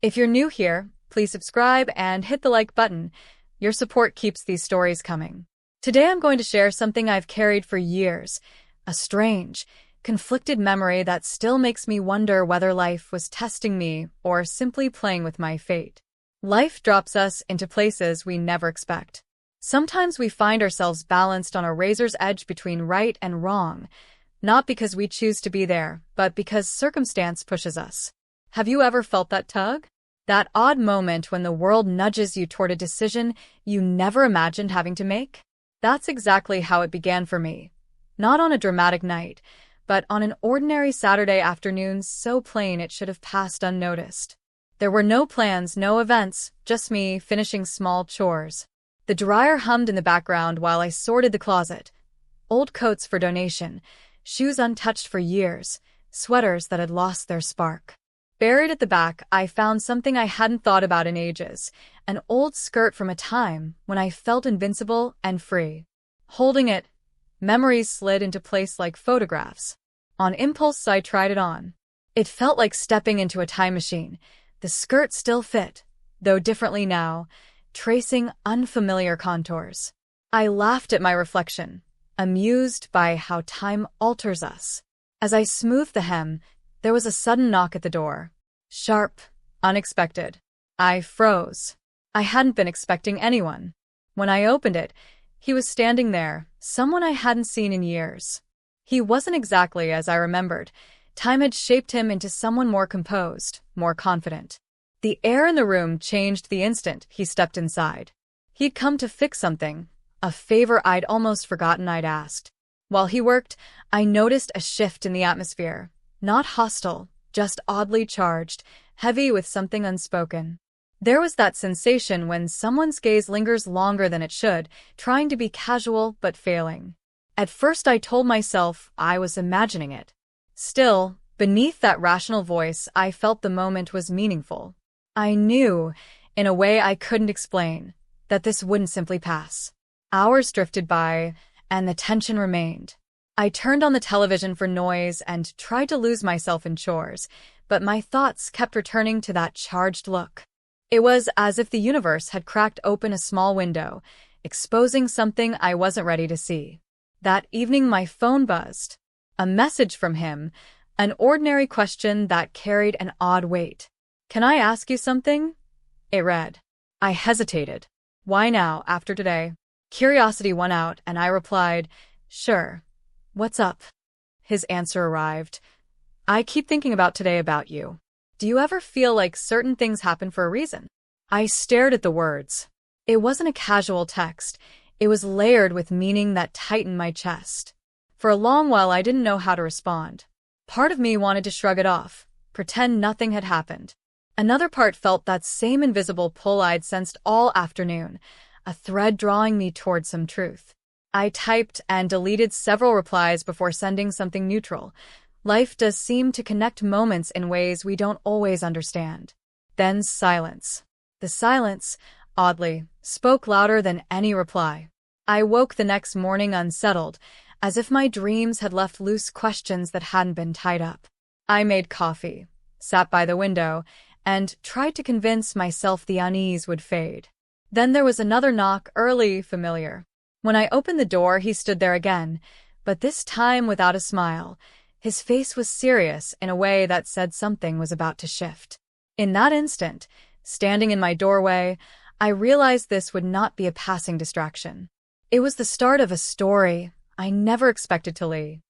If you're new here, please subscribe and hit the like button. Your support keeps these stories coming. Today I'm going to share something I've carried for years, a strange, conflicted memory that still makes me wonder whether life was testing me or simply playing with my fate. Life drops us into places we never expect. Sometimes we find ourselves balanced on a razor's edge between right and wrong, not because we choose to be there, but because circumstance pushes us. Have you ever felt that tug? That odd moment when the world nudges you toward a decision you never imagined having to make? That's exactly how it began for me. Not on a dramatic night, but on an ordinary Saturday afternoon so plain it should have passed unnoticed. There were no plans, no events, just me finishing small chores. The dryer hummed in the background while I sorted the closet. Old coats for donation, shoes untouched for years, sweaters that had lost their spark. Buried at the back, I found something I hadn't thought about in ages, an old skirt from a time when I felt invincible and free. Holding it, memories slid into place like photographs. On impulse, I tried it on. It felt like stepping into a time machine. The skirt still fit, though differently now, tracing unfamiliar contours. I laughed at my reflection, amused by how time alters us. As I smoothed the hem, there was a sudden knock at the door. Sharp, unexpected. I froze. I hadn't been expecting anyone. When I opened it, he was standing there, someone I hadn't seen in years. He wasn't exactly as I remembered. Time had shaped him into someone more composed, more confident. The air in the room changed the instant he stepped inside. He'd come to fix something, a favor I'd almost forgotten I'd asked. While he worked, I noticed a shift in the atmosphere. Not hostile, just oddly charged, heavy with something unspoken. There was that sensation when someone's gaze lingers longer than it should, trying to be casual but failing. At first I told myself I was imagining it. Still, beneath that rational voice, I felt the moment was meaningful. I knew, in a way I couldn't explain, that this wouldn't simply pass. Hours drifted by, and the tension remained. I turned on the television for noise and tried to lose myself in chores, but my thoughts kept returning to that charged look. It was as if the universe had cracked open a small window, exposing something I wasn't ready to see. That evening my phone buzzed. A message from him, an ordinary question that carried an odd weight. "Can I ask you something?" It read. I hesitated. Why now, after today? Curiosity won out, and I replied, "Sure. What's up?" His answer arrived. "I keep thinking about today about you. Do you ever feel like certain things happen for a reason?" I stared at the words. It wasn't a casual text. It was layered with meaning that tightened my chest. For a long while I didn't know how to respond. Part of me wanted to shrug it off, pretend nothing had happened. Another part felt that same invisible pull I'd sensed all afternoon, a thread drawing me toward some truth. I typed and deleted several replies before sending something neutral. Life does seem to connect moments in ways we don't always understand. Then silence. The silence, oddly, spoke louder than any reply. I woke the next morning unsettled, as if my dreams had left loose questions that hadn't been tied up. I made coffee, sat by the window, and tried to convince myself the unease would fade. Then there was another knock, early, familiar. When I opened the door, he stood there again, but this time without a smile. His face was serious in a way that said something was about to shift. In that instant, standing in my doorway, I realized this would not be a passing distraction. It was the start of a story I never expected to leave.